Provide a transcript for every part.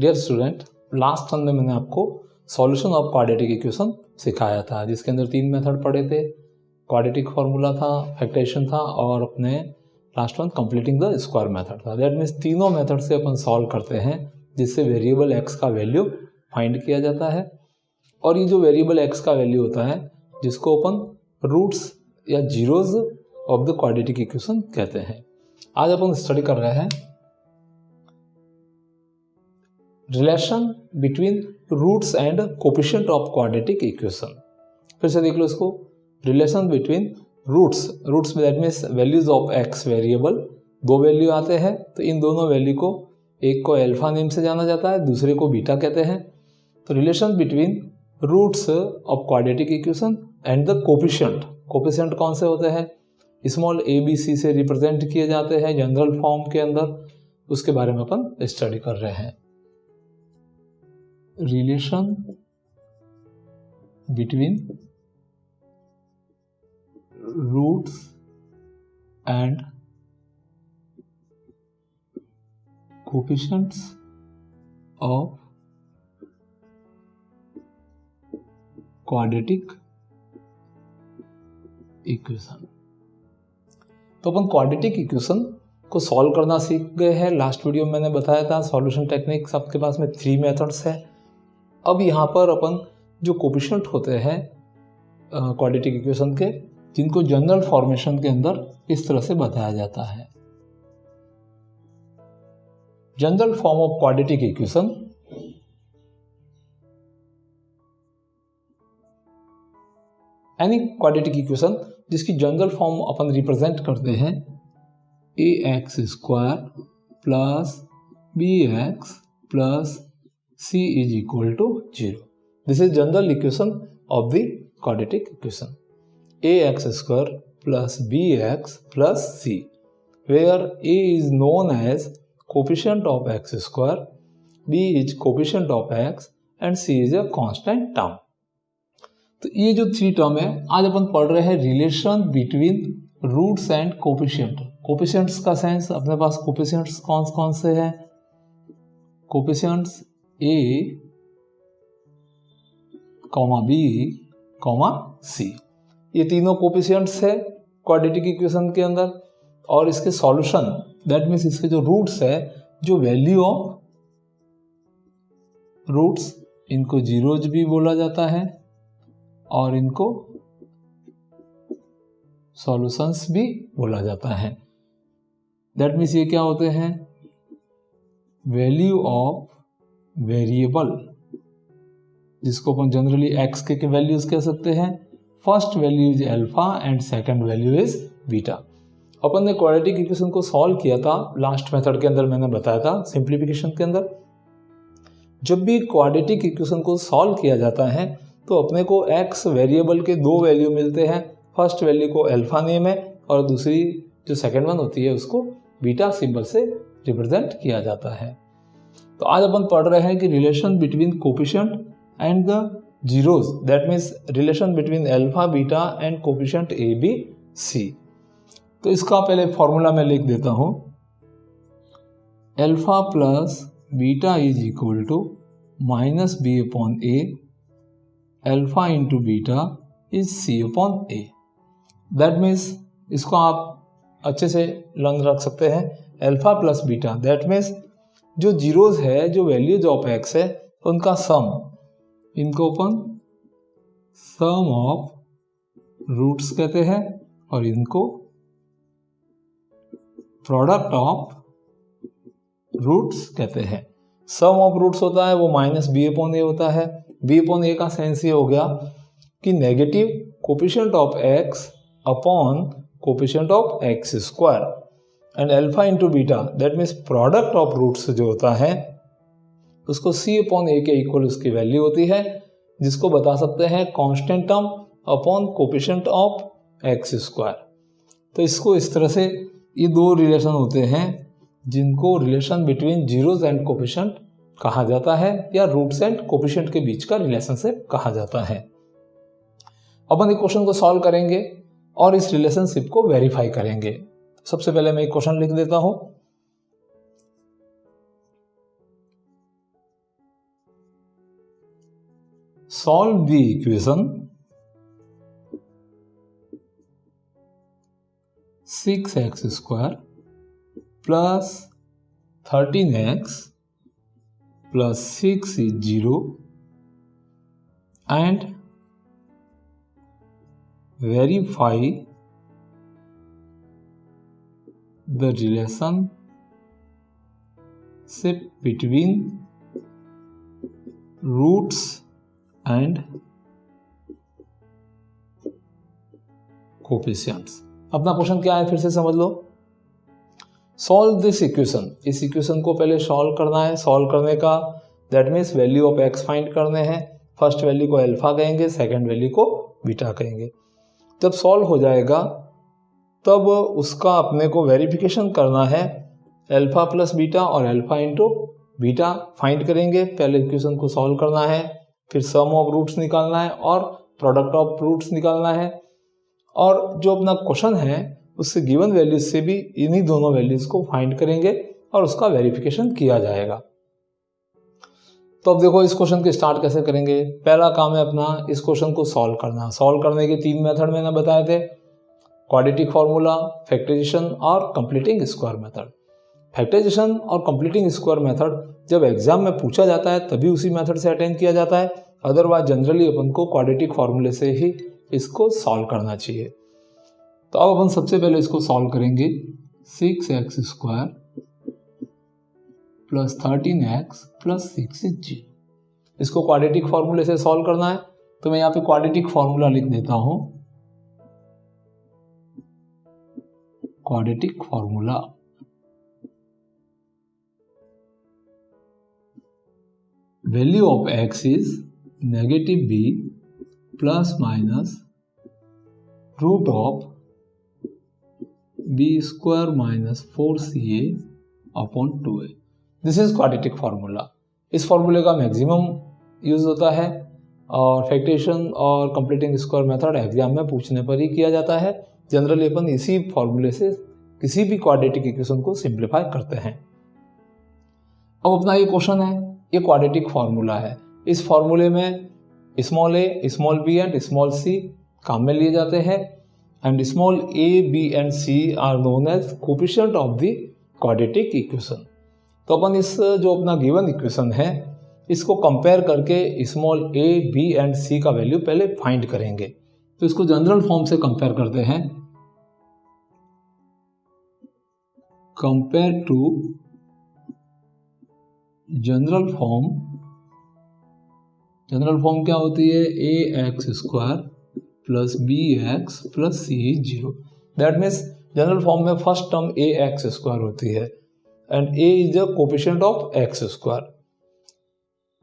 Dear student, last term में मैंने आपको सॉल्यूशन ऑफ क्वाड्रेटिक इक्वेशन सिखाया था, जिसके अंदर 3 मेथड पढ़े थे। क्वाड्रेटिक फार्मूला था, फैक्टराइजेशन था और अपने last one completing the square method था। दैट मीन्स तीनों मेथड से अपन सॉल्व करते हैं, जिससे वेरिएबल एक्स का वैल्यू फाइंड किया जाता है। और ये जो वेरिएबल एक्स का वैल्यू होता है, जिसको अपन रूट्स या zeros of the quadratic equation कहते हैं। आज अपन स्टडी कर रहे हैं relation between roots and coefficient of quadratic equation. फिर से देख लो इसको, रिलेशन बिटवीन रूट्स में that means values of x variable, दो वैल्यू आते हैं, तो इन दोनों वैल्यू को एक को अल्फा नेम से जाना जाता है, दूसरे को बीटा कहते हैं। तो relation between roots of quadratic equation and the coefficient कौन से होते हैं, स्मॉल ए बी सी से रिप्रेजेंट किए जाते हैं जनरल फॉर्म के अंदर, उसके बारे में अपन स्टडी कर रहे हैं। Relation between roots and coefficients of quadratic equation. तो अपन क्वाड्रेटिक इक्वेशन को सॉल्व करना सीख गए हैं। लास्ट वीडियो में मैंने बताया था सॉल्यूशन टेक्निक्स आपके पास में 3 मेथड्स है। अब यहाँ पर अपन जो कोफिशिएंट होते हैं क्वाड्रेटिक इक्वेशन के, जिनको जनरल फॉर्मेशन के अंदर इस तरह से बताया जाता है। General form of quadratic equation any quadratic equation जिसकी जनरल फॉर्म अपन रिप्रेजेंट करते हैं A X square plus B X plus C is equal to 0। This is general equation of the quadratic equation. A X square plus B X plus C, where A is known as coefficient of X square, B is coefficient of X and C is a constant term. तो ये जो 3 term है, आज अपन पढ़ रहे हैं relation between roots and coefficient. Coefficients का sense अपने पास कोफिशिएंट्स कौन से हैं, coefficients A comma B comma C, ये तीनों कोफिशिएंट्स है क्वाड्रेटिक इक्वेशन के अंदर। और इसके सॉल्यूशन दैट मीन्स इसके जो रूट्स है, जो वैल्यू ऑफ रूट्स, इनको जीरोज भी बोला जाता है और इनको सॉल्यूशंस भी बोला जाता है। दैट मीन्स ये क्या होते हैं, वैल्यू ऑफ वेरिएबल, जिसको अपन जनरली एक्स के वैल्यूज कह सकते हैं। First value is alpha and second value is beta. अपन ने क्वाड्रेटिक इक्वेशन को सॉल्व किया था लास्ट मेथड के अंदर, मैंने बताया था सिंप्लीफिकेशन के अंदर। जब भी क्वाड्रेटिक इक्वेशन को सॉल्व किया जाता है तो अपने को एक्स वेरिएबल के 2 वैल्यू मिलते हैं। फर्स्ट वैल्यू को अल्फा नेम है और दूसरी जो सेकंड वन होती है उसको बीटा सिंबल से रिप्रेजेंट किया जाता है। तो आज अपन पढ़ रहे हैं कि relation between coefficient and the zeros, that means relation between alpha beta and coefficient A B C. तो इसका पहले फॉर्मूला मैं लिख देता हूं, alpha plus beta is equal to minus B upon A, alpha into beta is C upon A. That means इसको आप अच्छे से लर्न रख सकते हैं, alpha plus beta that means जो जीरोज है, जो वैल्यूज ऑफ एक्स है, उनका सम, इनको अपन सम ऑफ रूट्स कहते हैं और इनको प्रोडक्ट ऑफ रूट्स कहते हैं। सम ऑफ रूट्स होता है वो माइनस बी अपॉन ए होता है। बी अपॉन ए का सेंस ये हो गया कि negative coefficient of X upon coefficient of X square, and alpha into beta that means product of roots जो होता है उसको सी अपॉन ए के इक्वल उसकी वैल्यू होती है, जिसको बता सकते हैं constant term upon coefficient of X square. तो इसको इस तरह से ये 2 रिलेशन होते हैं जिनको relation between zeros and coefficient कहा जाता है, या रूट्स एंड कोफिशिएंट के बीच का रिलेशनशिप कहा जाता है। अपन एक क्वेश्चन को सॉल्व करेंगे और इस रिलेशनशिप को वेरीफाई करेंगे। सबसे पहले मैं एक क्वेश्चन लिख देता हूं, solve the equation 6x square plus 13x plus 6 is 0 and verify the relationship between roots and coefficients. अपना क्वेश्चन क्या है फिर से समझ लो। सॉल्व दिस इक्वेशन, इस इक्वेशन को पहले सॉल्व करना है। सॉल्व करने का that means value of x find करने हैं। फर्स्ट वैल्यू को अल्फा कहेंगे, सेकंड वैल्यू को बीटा कहेंगे। जब सॉल्व हो जाएगा तब उसका अपने को वेरिफिकेशन करना है। अल्फा प्लस बीटा और अल्फा इंटू बीटा फाइंड करेंगे। पहले इक्वेशन को सॉल्व करना है, फिर सम ऑफ रूट्स निकालना है और प्रोडक्ट ऑफ रूट्स निकालना है। और जो अपना क्वेश्चन है उससे गिवन वैल्यूज से भी इन्हीं दोनों वैल्यूज को फाइंड करेंगे और उसका वेरिफिकेशन किया जाएगा। तो अब देखो इस क्वेश्चन के स्टार्ट कैसे करेंगे। पहला काम है अपना इस क्वेश्चन को सॉल्व करना। सॉल्व करने के 3 मेथड मैंने बताए थे, क्वाड्रेटिक फार्मूला, फैक्टराइजेशन और कंप्लीटिंग स्क्वायर मेथड। फैक्टराइजेशन और कंप्लीटिंग स्क्वायर मेथड जब एग्जाम में पूछा जाता है तभी उसी मेथड से अटेंड किया जाता है, अदरवाइज जनरली अपन को क्वाड्रेटिक फार्मूले से ही इसको सॉल्व करना चाहिए। तो अब अपन सबसे पहले इसको सॉल्व करेंगे। 6x square plus 13x plus 6 is 0। इसको क्वाड्रेटिक फार्मूले से सॉल्व करना है, तो मैं यहाँ पे क्वाड्रेटिक फार्मूला लिख देता हूं। Quadratic formula value of x is negative b plus minus root of b square minus 4ca upon 2a। This is quadratic formula. इस फार्मूले का मैक्सिमम यूज होता है और फैक्टराइजेशन और कंप्लीटिंग स्क्वायर मेथड एग्जाम में पूछने पर ही किया जाता है। जनरली अपन इसी फार्मूले से किसी भी क्वाड्रेटिक इक्वेशन को सिंप्लीफाई करते हैं। अब अपना ये क्वेश्चन है, ये क्वाड्रेटिक फार्मूला है। इस फार्मूले में small A, small B and small C काम में लिए जाते हैं and small A, B and C are known as coefficient of the quadratic equation. तो अपन इस जो अपना गिवन इक्वेशन है इसको कंपेयर करके स्मॉल ए, बी एंड सी का वैल्यू पहले फाइंड करेंगे। तो इसको जनरल फॉर्म से कंपेयर करते हैं। Compare to general form. General form क्या होती है? A X square plus B X plus C 0। That means general form में first term A X square होती है and A is the coefficient of X square.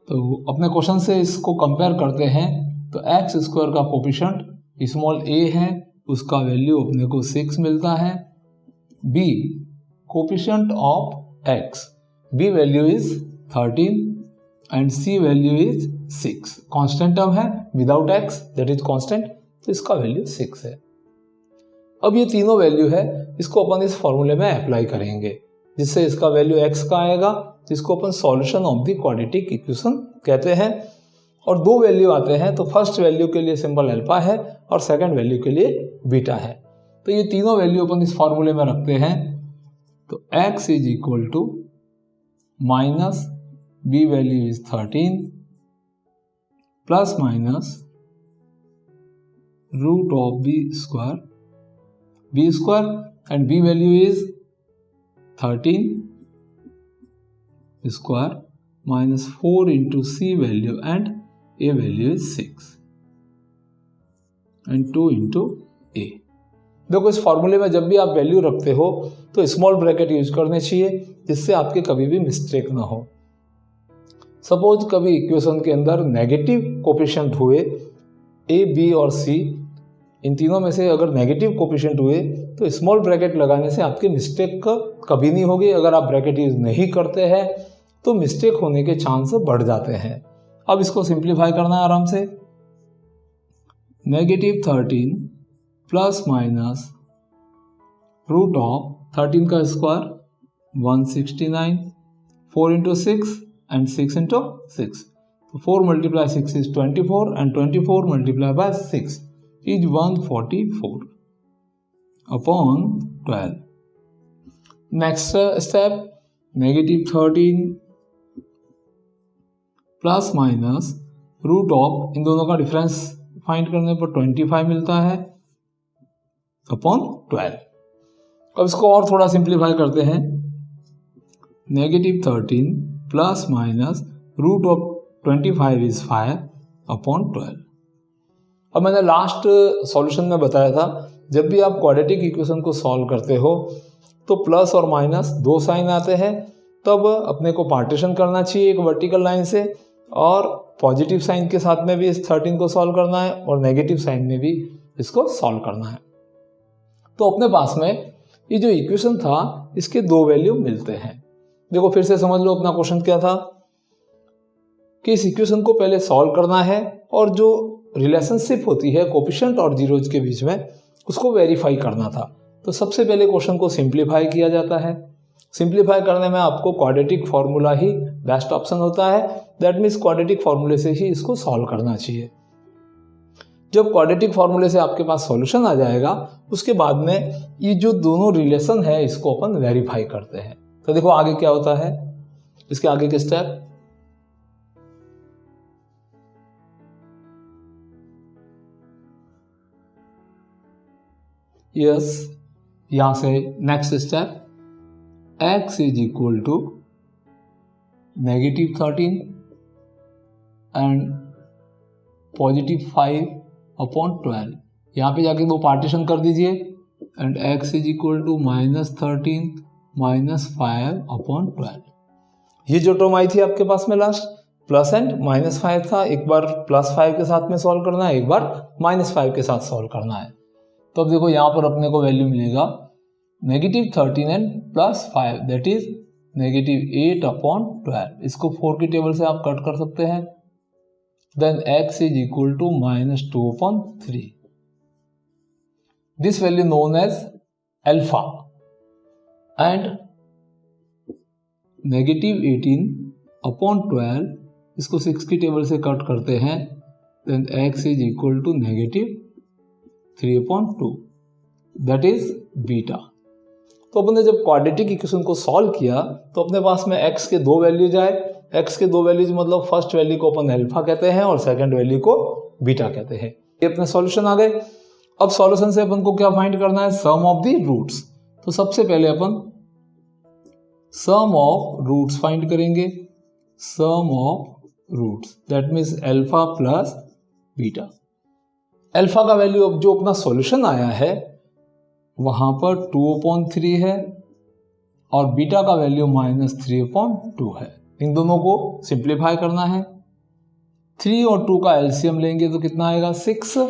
तो अपने question से इसको कंपेयर करते हैं तो एक्स स्क्वायर का कोफिशिएंट स्मॉल ए है, उसका वैल्यू अपने को 6 मिलता है। B coefficient of X, B value is 13 and C value is 6। Constant term है without X, that is constant, तो इसका वैल्यू 6 है। अब ये तीनों वैल्यू है, इसको अपन इस फॉर्मूले में अप्लाई करेंगे जिससे इसका वैल्यू x का आएगा, जिसको अपन solution of the quadratic equation कहते हैं। और 2 वैल्यू आते हैं, तो फर्स्ट वैल्यू के लिए सिंबल अल्फा है और सेकंड वैल्यू के लिए बीटा है। तो ये तीनों वैल्यू अपन इस फॉर्मूले में रखते हैं। तो x is equal to minus b value is 13 plus minus root of b square and b value is 13 square minus 4 into C value and A value is 6 and 2 into A. देखो इस फॉर्मूले में जब भी आप वैल्यू रखते हो तो स्मॉल ब्रैकेट यूज करने चाहिए जिससे आपके कभी भी मिस्टेक ना हो। सपोज कभी इक्वेशन के अंदर नेगेटिव कोफिशिएंट हुए ए, बी और सी, इन तीनों में से अगर नेगेटिव कोफिशिएंट हुए तो स्मॉल ब्रैकेट लगाने से आपके मिस्टेक कभी नहीं होगी। अगर आप ब्रैकेट यूज नहीं करते हैं तो मिस्टेक होने के चांस बढ़ जाते हैं। अब इसको सिंप्लीफाई करना है आराम से। Negative 13 plus minus root of 13 का स्क्वायर 169, 4 इंटू 6 एंड 6 इंटू 6, तो 4 multiply 6 is 24 and 24 multiply by 6 is 144 upon 12. Next step, -13 plus minus root of, इन दोनों का डिफरेंस फाइंड करने पर 25 मिलता है अपॉन 12. अब इसको और थोड़ा सिंप्लीफाई करते हैं. -13 plus minus root of 25 is 5 upon 12. अब मैंने लास्ट सॉल्यूशन में बताया था, जब भी आप क्वाड्रेटिक इक्वेशन को सॉल्व करते हो तो प्लस और माइनस दो साइन आते हैं, तब अपने को पार्टीशन करना चाहिए एक वर्टिकल लाइन से, और पॉजिटिव साइन के साथ में भी इस 13 को सॉल्व करना है और नेगेटिव साइन में भी इसको सॉल्व करना है. तो अपने पास में ये जो इक्वेशन था इसके दो वैल्यू मिलते हैं. देखो फिर से समझ लो अपना क्वेश्चन क्या था कि इस इक्वेशन को पहले सॉल्व करना है और जो रिलेशनशिप होती है कोफिशिएंट और जीरोज के बीच में उसको वेरीफाई करना था. तो सबसे पहले क्वेश्चन को सिंप्लीफाई किया जाता है. सिंप्लीफाई करने में आपको क्वाड्रेटिक फार्मूला ही बेस्ट ऑप्शन होता है. दैट मीन्स क्वाड्रेटिक फार्मूले से ही इसको सॉल्व करना चाहिए. जब क्वाड्रेटिक फार्मूले से आपके पास सॉल्यूशन आ जाएगा उसके बाद में ये जो दोनों रिलेशन है इसको अपन वेरीफाई करते हैं. तो देखो आगे क्या होता है, इसके आगे के स्टेप. यस, यहां से next step, x is equal to -13 and +5 upon 12. यहाँ पे जाके दो पार्टीशन कर दीजिए and x is equal to -13 -5 upon 12. ये जो टर्म आई थी आपके पास में लास्ट प्लस एंड -5 था, एक बार +5 के साथ में सॉल्व करना है, एक बार -5 के साथ सॉल्व करना है. तो अब देखो यहाँ पर अपने को वैल्यू मिलेगा -13 एंड +5 दैट इज -8 अपॉन 12. इसको 4 की टेबल से आप कट कर सकते हैं. Then x is equal to -2 upon 3. This value known as alpha and -18 upon 12, इसको 6 की टेबल से कट करते हैं. Then x is equal to -3 upon 2 that is beta. तो अपने जब क्वाड्रेटिक इक्वेशन को सॉल्व किया तो अपने पास में x के दो वैल्यूज आए. x के दो वैल्यूज मतलब फर्स्ट वैल्यू को अपन अल्फा कहते हैं और सेकंड वैल्यू को बीटा कहते हैं. ये अपने सॉल्यूशन आ गए. अब सॉल्यूशन से अपन को क्या फाइंड करना है, सम ऑफ द रूट्स. तो सबसे पहले अपन सम ऑफ रूट्स फाइंड करेंगे. Sum of roots that means alpha plus beta. Alpha का वैल्यू अब जो अपना सॉल्यूशन आया है वहां पर 2/3 है और बीटा का वैल्यू -3/2 है. इन दोनों को सिंप्लीफाई करना है. 3 और 2 का एलसीएम लेंगे तो कितना आएगा 6.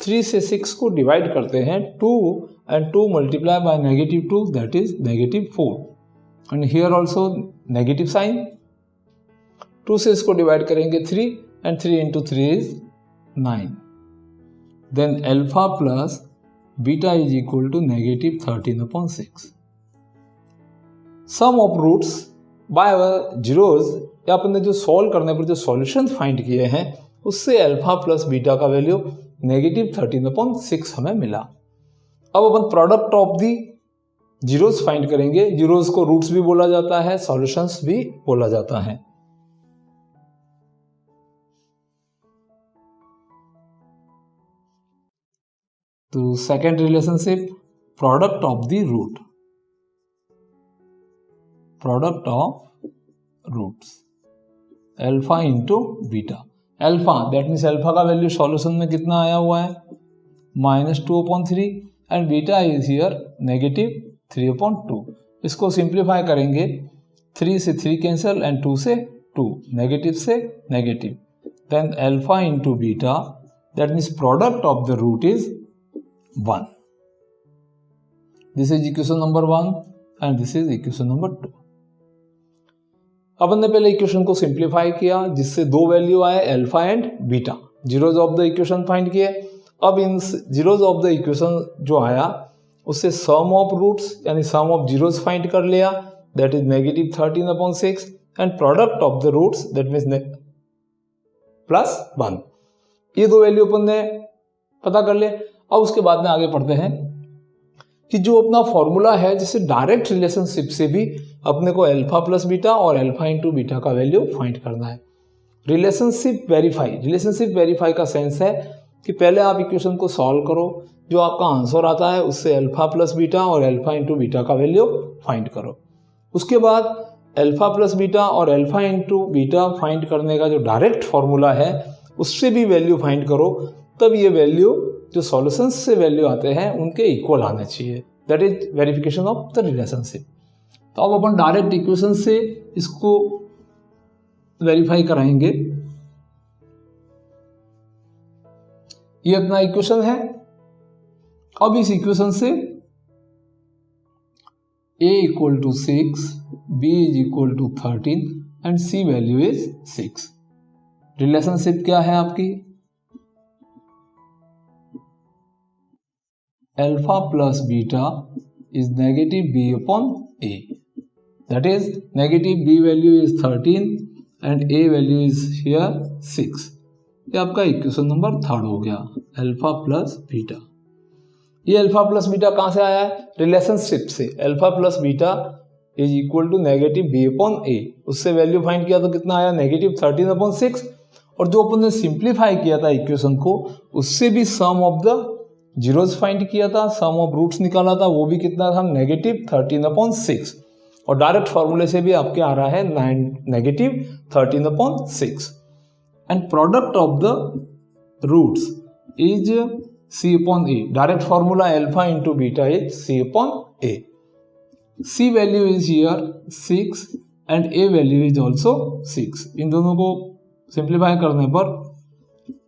3 से 6 को डिवाइड करते हैं 2 and 2 multiply by -2 that is -4 and here also negative sign. 2 से इसको डिवाइड करेंगे 3 and 3 into 3 is 9. Then alpha plus beta is equal to -13/6. Sum of roots by zeros, या अपन ने जो सॉल्व करने पर जो सॉल्यूशन फाइंड किए हैं उससे अल्फा प्लस बीटा का वैल्यू -13/6 हमें मिला. अब अपन product of the zeros find करेंगे. जीरोज को रूट्स भी बोला जाता है, सॉल्यूशंस भी बोला जाता है. तो second relationship, product of the root. Product of roots alpha into beta. Alpha that means alpha का वैल्यू सॉल्यूशन में कितना आया हुआ है -2/3 एंड बीटा इज हियर -3/2. इसको सिंप्लीफाई करेंगे. 3 से 3 कैंसिल एंड 2 से 2, नेगेटिव से negative. Then alpha into beta that means product of the root is 1. This is equation number 1 and this is equation number 2. अपन ने पहले इक्वेशन को सिंप्लीफाई किया जिससे दो वैल्यू आए alpha and beta. Zeros of the equation find किए. अब इन जीरोज ऑफ द इक्वेशन जो आया उससे सम ऑफ रूट्स यानी सम ऑफ जीरोज फाइंड कर लिया that is -13/6 and product of the roots that means plus 1। ये दो वैल्यू अपन ने पता कर ले। अब उसके बाद में आगे पढ़ते हैं कि जो अपना फॉर्मूला है जिससे डायरेक्ट रिलेशनशिप से भी अपने को अल्फा प्लस बीटा और अल्फा इंटू बीटा का वैल्यू फाइंड करना है। रिलेशनशिप वेरीफाई का सेंस है कि पहले आप इक्वेशन को सॉल्व करो, जो आपका आंसर आता है उससे अल्फा प्लस बीटा और अल्फा इंटू बीटा का वैल्यू फाइंड करो। उसके बाद अल्फा प्लस बीटा और अल्फा इंटू बीटा फाइंड करने का जो डायरेक्ट फॉर्मूला है उससे भी वैल्यू फाइंड करो, तब ये वैल्यू जो सॉल्यूशंस से वैल्यू आते हैं उनके इक्वल आने चाहिए। That is verification of the relationship. तो अब अपन डायरेक्ट इक्वेशन से इसको वेरीफाई कराएंगे। ये अपना इक्वेशन है। अब इस इक्वेशन से a equal to 6, b is equal to 13 and c value is 6। Relationship क्या है आपकी? Alpha plus beta is negative b upon a, that is negative b value is 13 and a value is here 6। ये आपका equation number 3 हो गया, alpha plus beta. ये alpha plus beta कहाँ से आया है? रिलेशनशिप से। Alpha plus beta is equal to negative b upon a, उससे वैल्यू फाइंड किया तो कितना आया? Negative 13 upon 6। और जो अपन ने सिंप्लीफाई किया था इक्वेशन को, उससे भी सम ऑफ द जीरोज फाइंड किया था, सम ऑफ रूट्स निकाला था, वो भी कितना था? Negative 13 upon 6। और डायरेक्ट फॉर्मूले से भी आपके आ रहा है negative 13 upon 6। And product of the roots is c upon a। Direct formula alpha into beta is c upon a। c value is here 6 and a value is also 6। इन दोनों को सिंप्लीफाई करने पर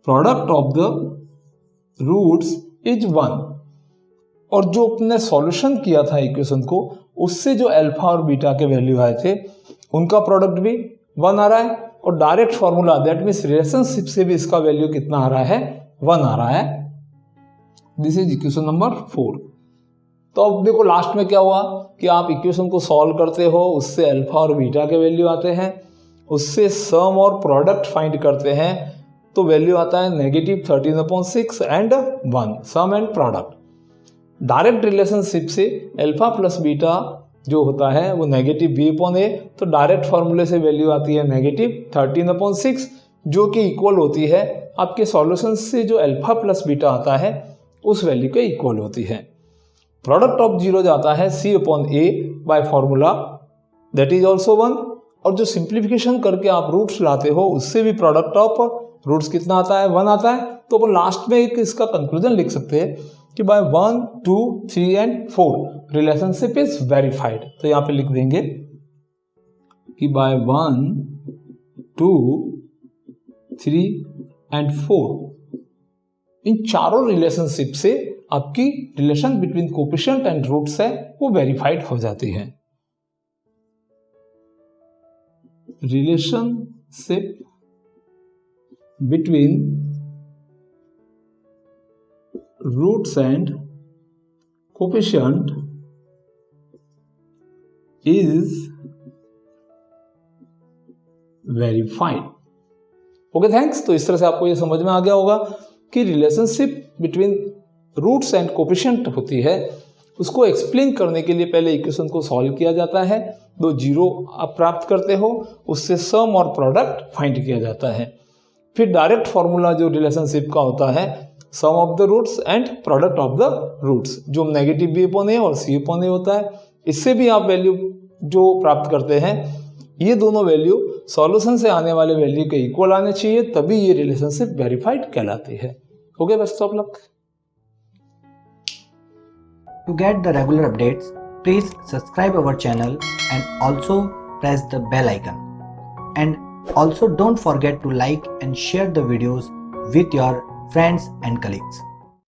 product of the roots is 1। और जो अपने solution किया था इक्वेशन को, उससे जो अल्फा और बीटा के वैल्यू आए थे उनका प्रोडक्ट भी 1 आ रहा है। और direct formula that means relationship से भी इसका वैल्यू कितना आ रहा है? 1 आ रहा है। This is equation number 4। तो अब देखो लास्ट में क्या हुआ कि आप इक्वेशन को सॉल्व करते हो, उससे अल्फा और बीटा के वैल्यू आते हैं, उससे सम और प्रोडक्ट फाइंड करते हैं तो वैल्यू आता है negative 13 upon 6 and 1, sum and product. Direct relationship से अल्फा प्लस बीटा जो होता है वो नेगेटिव b अपॉन a, तो डायरेक्ट फॉर्मूले से वैल्यू आती है नेगेटिव 13 अपॉन 6, जो कि इक्वल होती है आपके सॉल्यूशन से जो अल्फा प्लस बीटा आता है उस वैल्यू के इक्वल होती है। प्रोडक्ट ऑफ जीरो जाता है c upon a by formula, that is also 1। और जो सिंप्लीफिकेशन करके आप रूट्स लाते हो उससे भी प्रोडक्ट ऑफ रूट्स कितना आता है? 1 आता है। तो अपन लास्ट में एक इसका कंक्लूजन लिख सकते हैं कि by 1, 2, 3 and 4 relationship is verified. तो यहाँ पे लिख देंगे कि बाय 1, 2, 3 एंड 4 इन चारों रिलेशनशिप से आपकी relation between coefficient and roots है वो वेरीफाइड हो जाती है। Relationship between roots and coefficient is verified. Okay, thanks. तो इस तरह से आपको ये समझ में आ गया होगा कि relationship between roots and coefficient होती है, उसको एक्सप्लेन करने के लिए पहले इक्वेशन को सॉल्व किया जाता है, दो जीरो आप प्राप्त करते हो, उससे सम और प्रोडक्ट फाइंड किया जाता है। फिर डायरेक्ट फॉर्मूला जो रिलेशनशिप का होता है, sum of the roots and product of the roots, जो नेगेटिव b अपॉन a और c अपॉन a होता है, इससे भी आप वैल्यू जो प्राप्त करते हैं, ये दोनों वैल्यू सॉल्यूशन से आने वाले वैल्यू के इक्वल आने चाहिए, तभी ये रिलेशनशिप वेरीफाइड कहलाती है। Okay, best of luck. To get the regular updates, please subscribe our channel and also press the bell icon. And also don't forget to like and share the videos with your friends and colleagues.